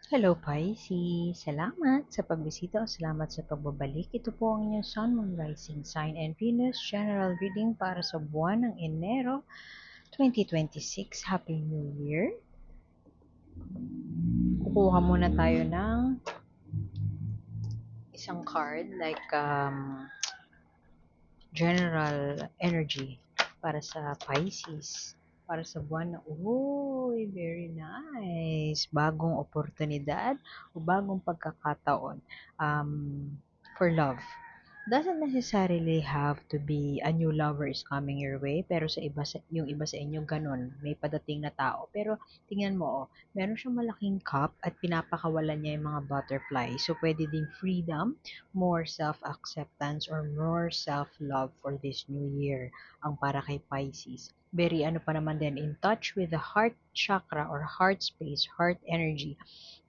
Hello Pisces! Salamat sa pagbisita o salamat sa pagbabalik. Ito po ang inyong Sun, Moon, Rising Sign and Venus General Reading para sa buwan ng Enero 2026. Happy New Year! Kukuha muna tayo ng isang card like general energy para sa Pisces. Para sa buwan na, uy, very nice. Bagong oportunidad o bagong pagkakataon for love. Doesn't necessarily have to be a new lover is coming your way, pero yung iba sa inyo ganun, may padating na tao. Pero tingnan mo, meron siyang malaking cup at pinapakawalan niya yung mga butterfly. So pwede ding freedom, more self-acceptance, or more self-love for this new year ang para kay Pisces. Very ano pa naman din, in touch with the heart chakra or heart space, heart energy.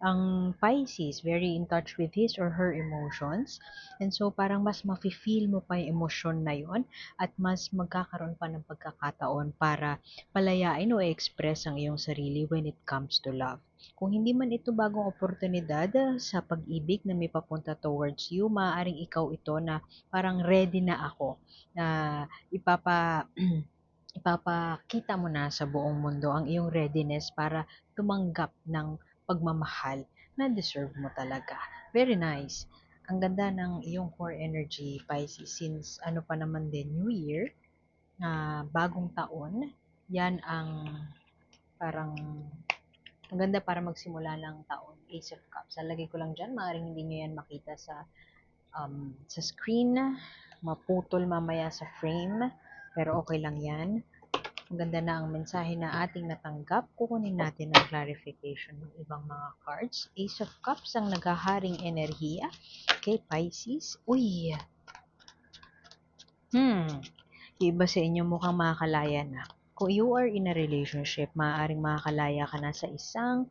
Ang Pisces, very in touch with his or her emotions. And so, parang mas mafe-feel mo pa yung emosyon na yon at mas magkakaroon pa ng pagkakataon para palayain o i-express ang iyong sarili when it comes to love. Kung hindi man ito bagong oportunidad sa pag-ibig na may papunta towards you, maaaring ikaw ito na parang ready na ako na ipapakita mo na sa buong mundo ang iyong readiness para tumanggap ng pagmamahal na deserve mo talaga. Very nice. Ang ganda ng iyong core energy, Pisces, since ano pa naman din, New Year, na bagong taon, yan ang parang ang ganda para magsimula ng taon. Ace of Cups. Lalagay ko lang dyan, maaaring hindi nyo yan makita sa screen, maputol mamaya sa frame, pero okay lang yan. Ang ganda na ang mensahe na ating natanggap. Kukunin natin ang clarification ng ibang mga cards. Ace of Cups ang naghaharing enerhiya kay Pisces. Uy! Yung iba sa inyo mukhang makakalaya na. Kung you are in a relationship, maaaring makakalaya ka na sa isang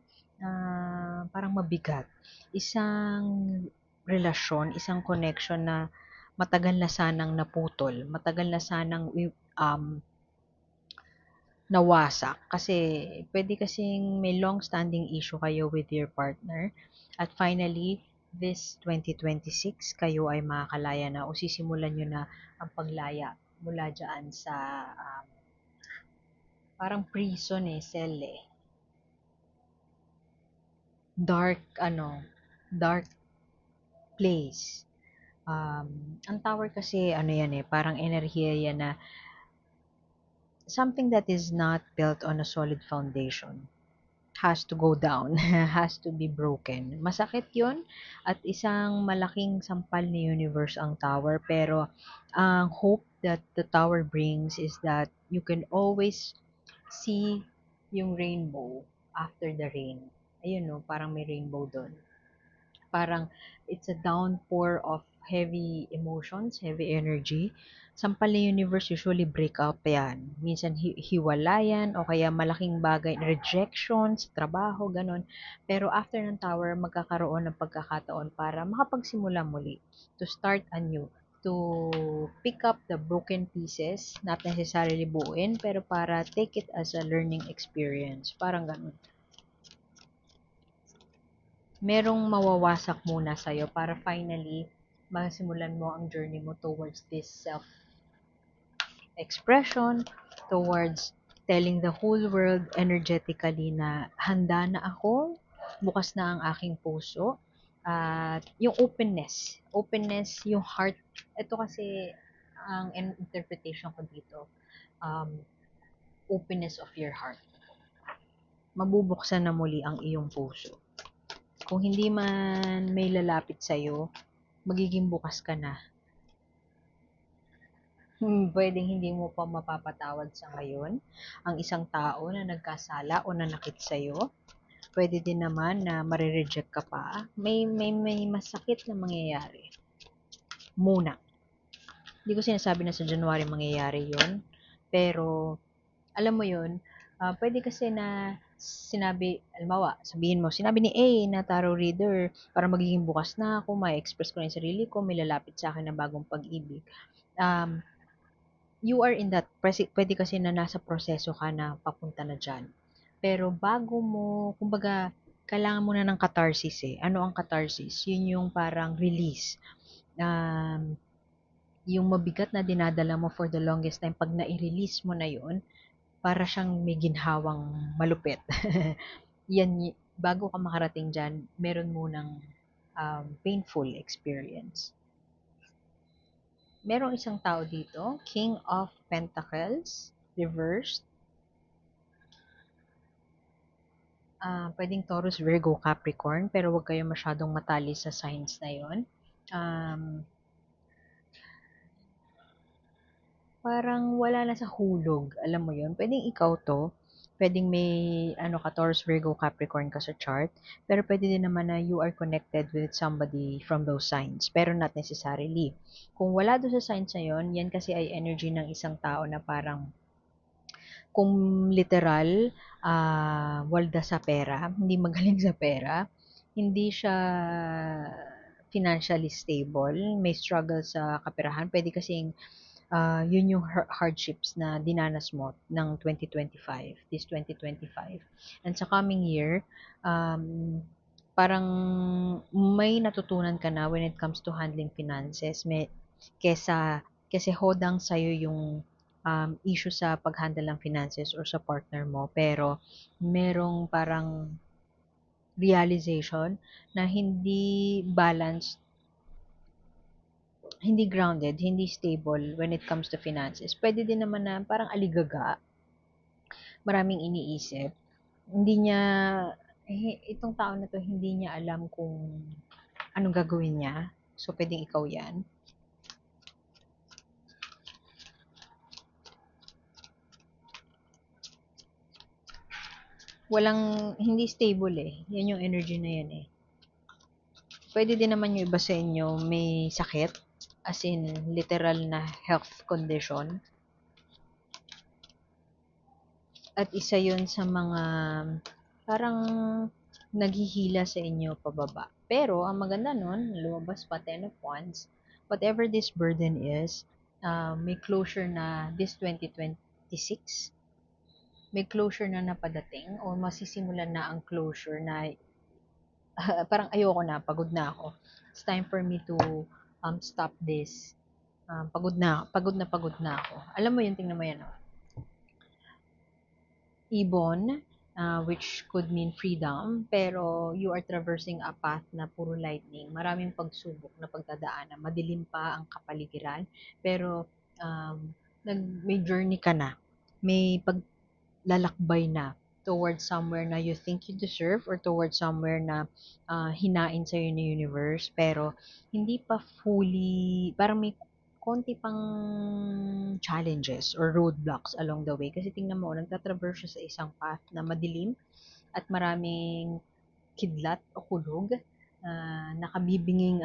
parang mabigat. Isang relasyon, isang connection na matagal na sanang naputol. Matagal na sanang nawasak kasi puwede kasing may long-standing issue kayo with your partner at finally this 2026 kayo ay makakalaya na o sisimulan niyo na ang paglaya mula diyan sa parang prison cell dark dark place. Ang tower kasi ano yan parang enerhiya yan na something that is not built on a solid foundation has to go down, has to be broken. Masakit yon at isang malaking sampal ni universe ang tower pero ang hope that the tower brings is that you can always see yung rainbow after the rain. Ayun no, parang may rainbow doon. Parang it's a downpour of heavy emotions, heavy energy. Sampal ng universe usually break up yan. Minsan hiwalayan o kaya malaking bagay, rejections, trabaho, ganun. Pero after ng tower, magkakaroon ng pagkakataon para makapagsimula muli. To start anew. To pick up the broken pieces, not necessarily buuin, pero para take it as a learning experience. Parang ganun. Merong mawawasak muna sa'yo para finally masimulan mo ang journey mo towards this self-expression, towards telling the whole world energetically na handa na ako, bukas na ang aking puso, at yung openness, yung heart, ito kasi ang interpretation ko dito, um, openness of your heart. Mabubuksan na muli ang iyong puso. Kung hindi man may lalapit sa'yo, magiging bukas ka na. Pwedeng hindi mo pa mapapatawad sa ngayon ang isang tao na nagkasala o nanakit sa'yo. Pwede din naman na marireject ka pa. May masakit na mangyayari. Muna. Hindi ko sinasabi na sa January mangyayari yon. Pero, alam mo yun, pwede kasi na sinabi, halimbawa, sabihin mo, sinabi ni A na tarot reader, para magiging bukas na ako, ma-express ko na yung sarili ko, may lalapit sa akin na bagong pag-ibig. You are in that, pwede kasi na nasa proseso ka na papunta na dyan. Pero bago mo, kumbaga, kailangan mo na ng catharsis eh. Ano ang catharsis? Yun yung parang release. Um, yung mabigat na dinadala mo for the longest time, pag nai-release mo na yun, para siyang may ginhawang malupit. Yan, bago ka makarating dyan, meron munang painful experience. Merong isang tao dito, King of Pentacles, reversed. Pwedeng Taurus, Virgo, Capricorn, pero huwag kayo masyadong matali sa signs na yon. Um, Parang wala na sa hulog, alam mo yon. Pwedeng ikaw to, pwedeng may ano ka, Taurus, Virgo, Capricorn ka sa chart, pero pwede din naman na you are connected with somebody from those signs, pero not necessarily. Kung wala doon sa signs na yon, yan kasi ay energy ng isang tao na parang kung literal, walda sa pera, hindi magaling sa pera, hindi siya financially stable, may struggle sa kaperahan, pwede kasing yun yung hardships na dinanas mo ng 2025, this 2025. And sa coming year, um, parang may natutunan ka na when it comes to handling finances, kasi hodang sa'yo yung issue sa pag-handle ng finances or sa partner mo, pero merong parang realization na hindi balanced, hindi grounded, hindi stable when it comes to finances. Pwede din naman na parang aligaga, maraming iniisip. Hindi niya, itong tao na to, hindi niya alam kung anong gagawin niya. So, pwedeng ikaw yan. Hindi stable eh. Yan yung energy na yan eh. Pwede din naman yung iba sa inyo may sakit, as in literal na health condition. At isa yun sa mga parang naghihila sa inyo pababa. Pero ang maganda nun, lumabas pa 10 of Wands, whatever this burden is, may closure na this 2026, may closure na napadating o masisimulan na ang closure na parang ayoko na, pagod na ako. It's time for me to stop this. Pagod na ako. Alam mo yun, tingnan mo yan. Oh. Ibon, which could mean freedom, pero you are traversing a path na puro lightning. Maraming pagsubok na pagdadaanan. Madilim pa ang kapaligiran, pero um, may journey ka na. May paglalakbay na towards somewhere na you think you deserve or towards somewhere na hinain sa'yo ni universe, pero hindi pa fully, parang may konti pang challenges or roadblocks along the way. Kasi tingnan mo, nagtatraverse siya sa isang path na madilim at maraming kidlat o kulog, nakabibinging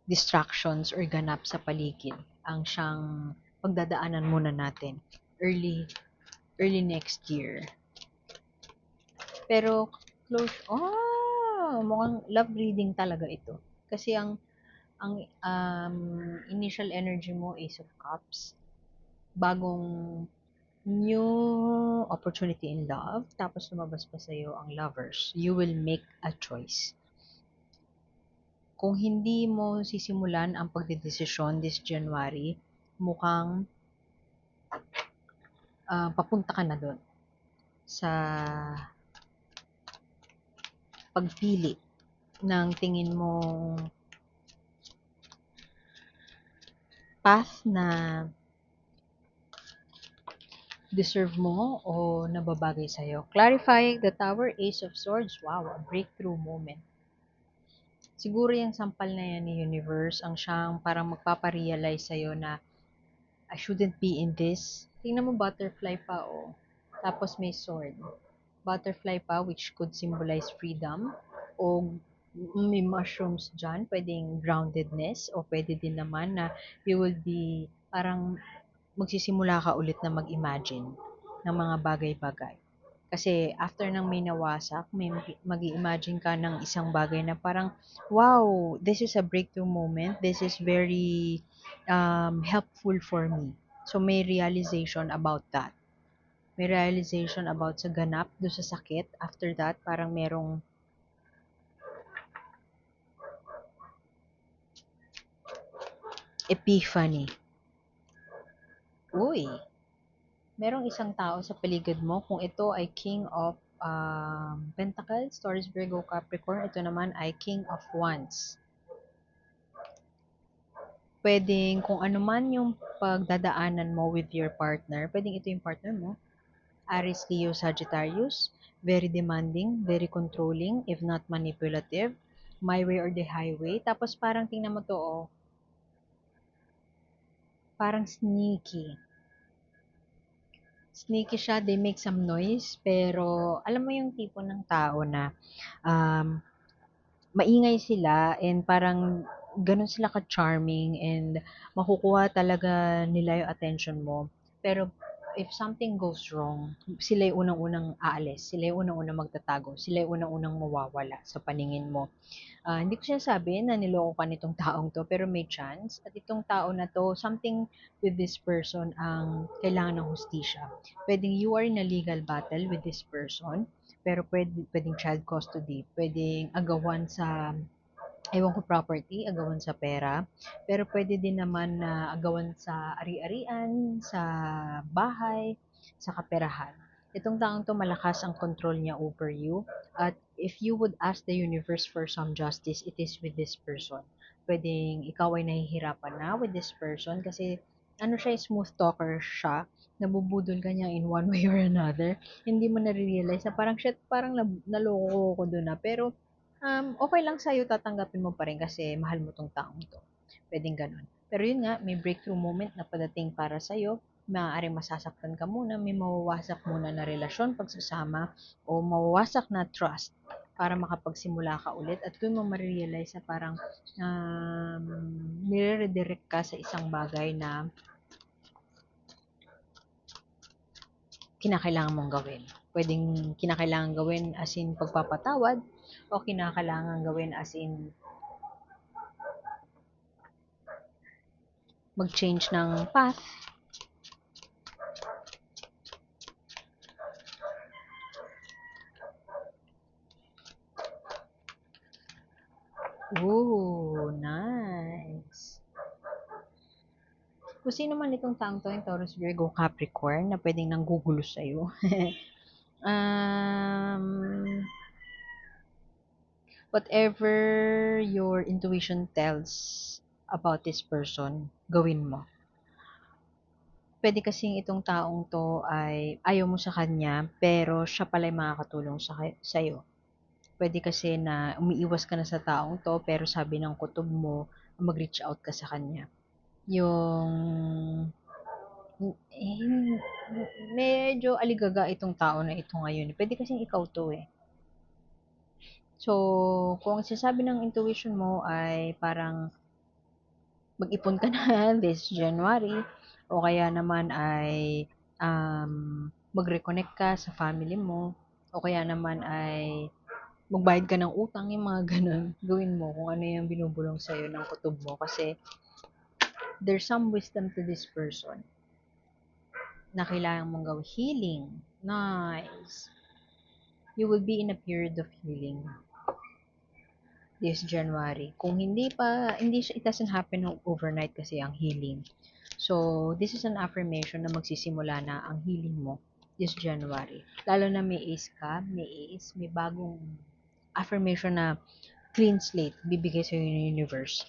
distractions or ganap sa paligid ang siyang pagdadaanan muna natin early early next year. Pero mukhang love reading talaga ito. Kasi ang initial energy mo, Ace of Cups, bagong new opportunity in love, tapos lumabas pa sa'yo ang lovers. You will make a choice. Kung hindi mo sisimulan ang pagdedesisyon this January, mukhang papunta ka na doon sa pagpili ng tingin mong path na deserve mo o nababagay sa'yo. Clarifying the Tower, Ace of Swords, wow, a breakthrough moment. Siguro yung sampal na yan ni Universe ang siyang parang magpaparealize sa'yo na I shouldn't be in this. Tingnan mo, butterfly pa, oh. Tapos may sword. Butterfly pa, which could symbolize freedom. O may mushrooms dyan, pwedeng groundedness. O pwede din naman na you will be, parang magsisimula ka ulit na mag-imagine ng mga bagay-bagay. Kasi after nang may nawasak, may mag-imagine ka ng isang bagay na parang, wow, this is a breakthrough moment. This is very helpful for me. So may realization about that may realization about sa ganap do sa sakit. After that, parang merong epiphany. Uy, merong isang tao sa paligid mo, kung ito ay King of Pentacles, Taurus, Virgo, Capricorn, ito naman ay King of Wands. Pwedeng kung ano man yung pagdadaanan mo with your partner, pwedeng ito yung partner mo, Aries, Leo, Sagittarius, very demanding, very controlling, if not manipulative, my way or the highway. Tapos parang tingnan mo to, oh, parang sneaky. Sneaky siya, they make some noise, pero alam mo yung tipo ng tao na um, maingay sila and parang ganun sila ka-charming and makukuha talaga nila yung attention mo. Pero if something goes wrong, sila yung unang-unang aalis, sila yung unang-unang magtatago, sila yung unang-unang mawawala sa paningin mo. Hindi ko sinasabi na niloko ka nitong taong to, pero may chance. At itong tao na to, something with this person ang kailangan ng hustisya. Pwedeng you are in a legal battle with this person, pero pwedeng child custody, pwedeng agawan sa, ewan ko, property, agawan sa pera, pero pwede din naman na agawan sa ari-arian, sa bahay, sa kaperahan. Itong taong to, malakas ang control niya over you. At if you would ask the universe for some justice, it is with this person. Pwedeng ikaw ay nahihirapan na with this person kasi ano siya, smooth talker siya, nabubudol ka niya in one way or another. Hindi mo na-realize na parang shit, parang naloko ko doon na. Pero okay lang sa'yo, tatanggapin mo pa rin kasi mahal mo tong taong to. Pwedeng ganun. Pero yun nga, may breakthrough moment na padating para sa'yo, maaaring masasaktan ka muna, may mawawasak muna na relasyon, pagsasama, o mawawasak na trust para makapagsimula ka ulit at doon mo marirealize na parang nire-redirect ka sa isang bagay na kinakailangan mong gawin. Pwedeng kinakailangan gawin as in pagpapatawad o kinakailangan gawin as in mag-change ng path. Ooh, nice. Kung sino man itong taong to, yung Taurus, Virgo, Capricorn, na pwedeng nanggugulo sa'yo. um, whatever your intuition tells about this person, gawin mo. Pwede kasing itong taong to ay ayaw mo sa kanya, pero siya pala yung makakatulong sa'yo. Pwede kasi na umiiwas ka na sa taong to, pero sabi ng kutob mo, mag-reach out ka sa kanya. Yung eh, medyo aligaga itong tao na ito ngayon. Pwede kasing ikaw to eh. So, kung sasabi ng intuition mo ay parang mag-ipon ka na this January, o kaya naman ay mag-reconnect ka sa family mo, o kaya naman ay magbayad ka ng utang, yung mga ganun, gawin mo kung ano yung binubulong sa'yo ng kutob mo. Kasi there's some wisdom to this person na kailangan mong gawin. Healing. Nice. You will be in a period of healing this January. Kung hindi siya, it doesn't happen overnight kasi ang healing. So, this is an affirmation na magsisimula na ang healing mo this January. Lalo na may ace ka, may bagong affirmation na clean slate bibigay sa'yo ng universe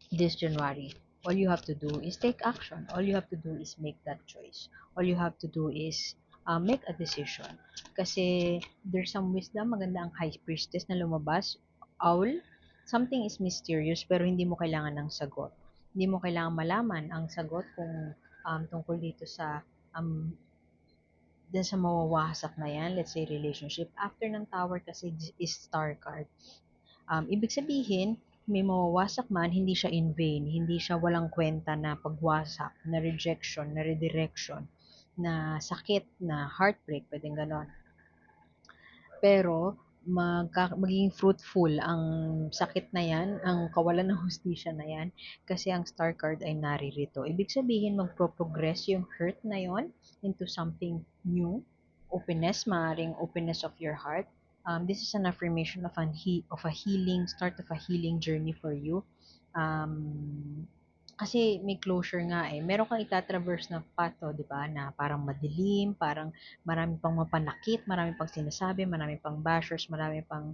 this January. All you have to do is take action. All you have to do is make that choice. All you have to do is make a decision. Kasi there's some wisdom, maganda ang high priestess na lumabas, owl, something is mysterious pero hindi mo kailangan ng sagot. Hindi mo kailangan malaman ang sagot kung tungkol dito sa dun sa mawawasak na yan, let's say relationship. After ng tower kasi is star card. Ibig sabihin, may mawawasak man, hindi siya in vain, hindi siya walang kwenta na pagwasak, na rejection, na redirection, na sakit, na heartbreak, pwedeng ganon. Pero, magiging fruitful ang sakit na yan, ang kawalan ng hustisya na yan, kasi ang star card ay naririto. Ibig sabihin, magpro-progress yung hurt na yon into something new, openness, maaaring openness of your heart. This is an affirmation of, of a healing, start of a healing journey for you. Kasi may closure nga eh. Meron kang itatraverse na path, oh, di ba? Na parang madilim, parang marami pang mapanakit, marami pang sinasabi, marami pang bashers, marami pang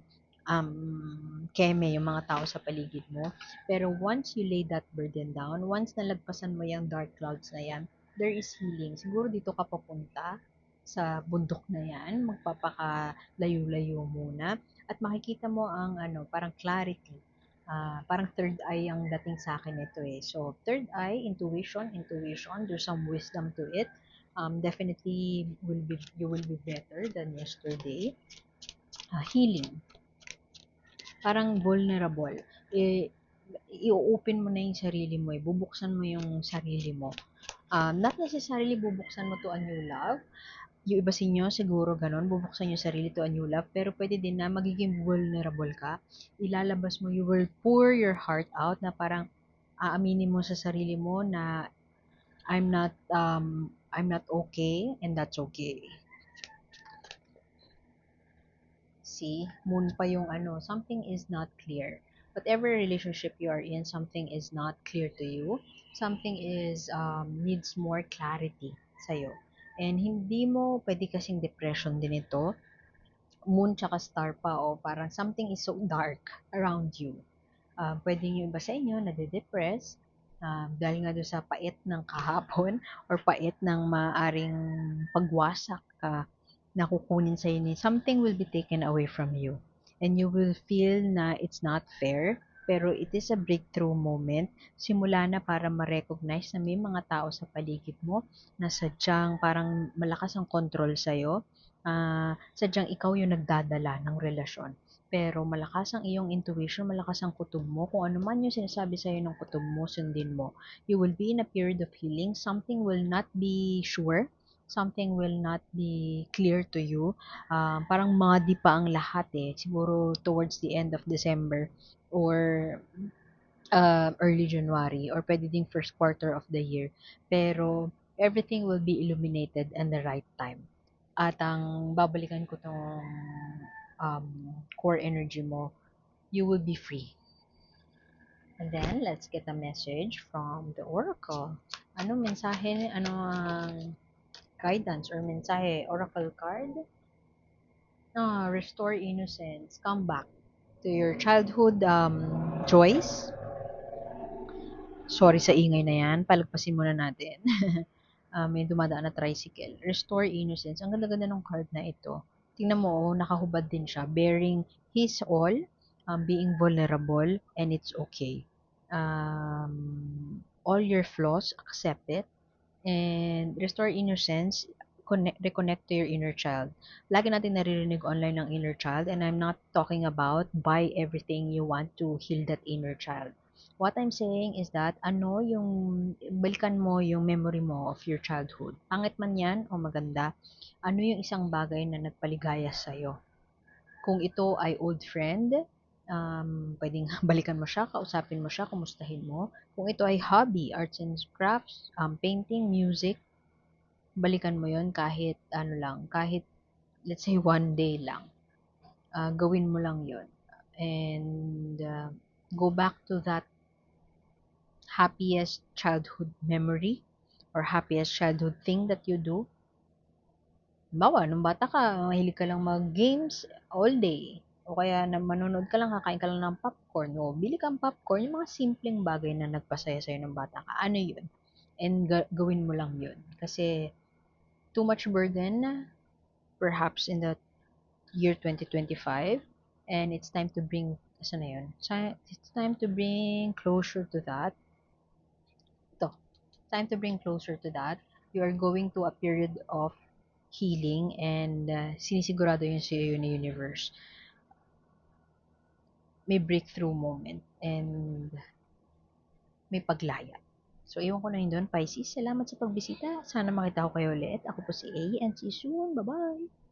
keme yung mga tao sa paligid mo. Pero once you lay that burden down, once nalagpasan mo yung dark clouds na yan, there is healing. Siguro dito ka papunta sa bundok na yan, magpapakalayo-layo muna, at makikita mo ang parang clarity. Parang third eye ang dating sa akin ito eh. So, third eye, intuition, there's some wisdom to it. Definitely you will be better than yesterday. Healing. Parang vulnerable. I-open mo na yung sarili mo eh. Bubuksan mo yung sarili mo. Not necessarily bubuksan mo to a new love. Yung iba sa inyo, siguro ganun, bubuksan yung sarili to a new love, pero pwede din na magiging vulnerable ka. Ilalabas mo, you will pour your heart out na parang aaminin mo sa sarili mo na I'm not okay and that's okay. See, moon pa yung something is not clear. Whatever relationship you are in, something is not clear to you. Something is needs more clarity sa'yo. And hindi mo pwede kasing depression din ito. Moon tsaka star pa o parang something is so dark around you. Pwedeng yung iba sa inyo nade-depress dahil nga doon sa pait ng kahapon or pait ng maaring pagwasak na kukunin sa inyo. Something will be taken away from you. And you will feel na it's not fair, pero it is a breakthrough moment. Simula na para ma-recognize na may mga tao sa paligid mo na sadyang parang malakas ang control sa'yo. Sadyang ikaw yung nagdadala ng relasyon. Pero malakas ang iyong intuition, malakas ang kutob mo. Kung ano man yung sinasabi sa'yo ng kutob mo, sundin mo. You will be in a period of healing. Something will not be sure. Something will not be clear to you. Parang muddy pa ang lahat eh. Siguro towards the end of December or early January or pwede ding first quarter of the year. Pero everything will be illuminated in the right time. At ang babalikan ko tong core energy mo, you will be free. And then, let's get a message from the oracle. Ano mensahe, ano ang guidance or mensahe, oracle card? Restore innocence, come back to your childhood joys. Sorry sa ingay na yan, palagpasin muna natin. May dumadaan na tricycle. Restore innocence. Ang ganda-ganda ng card na ito. Tingnan mo, nakahubad din siya. Bearing his all, being vulnerable, and it's okay. All your flaws, accept it. And restore innocence, reconnect to your inner child. Lagi natin naririnig online ng inner child, and I'm not talking about buy everything you want to heal that inner child. What I'm saying is that balikan mo yung memory mo of your childhood. Pangit man yan o maganda, ano yung isang bagay na nagpaligaya sa'yo? Kung ito ay old friend, pwedeng balikan mo siya, kausapin mo siya, kumustahin mo. Kung ito ay hobby, arts and crafts, painting, music, balikan mo yon kahit kahit let's say one day lang. Gawin mo lang yon. And go back to that happiest childhood memory or happiest childhood thing that you do. Bawa, nung bata ka, mahilig ka lang mag-games all day. O kaya na manonood ka lang, kakain ka lang ng popcorn. O bili kang popcorn, yung mga simpleng bagay na nagpasaya sa'yo ng bata ka. Ano yun? And gawin mo lang yun. Kasi too much burden, perhaps in the year 2025, and it's time to bring, asa na yun? It's time to bring closure to that. Time to bring closer to that. You are going to a period of healing and sinisigurado yun sa iyo ni universe. May breakthrough moment and may paglaya. So, iwan ko na yun doon, Pisces. Salamat sa pagbisita. Sana makita ko kayo ulit. Ako po si A and see you soon. Bye-bye!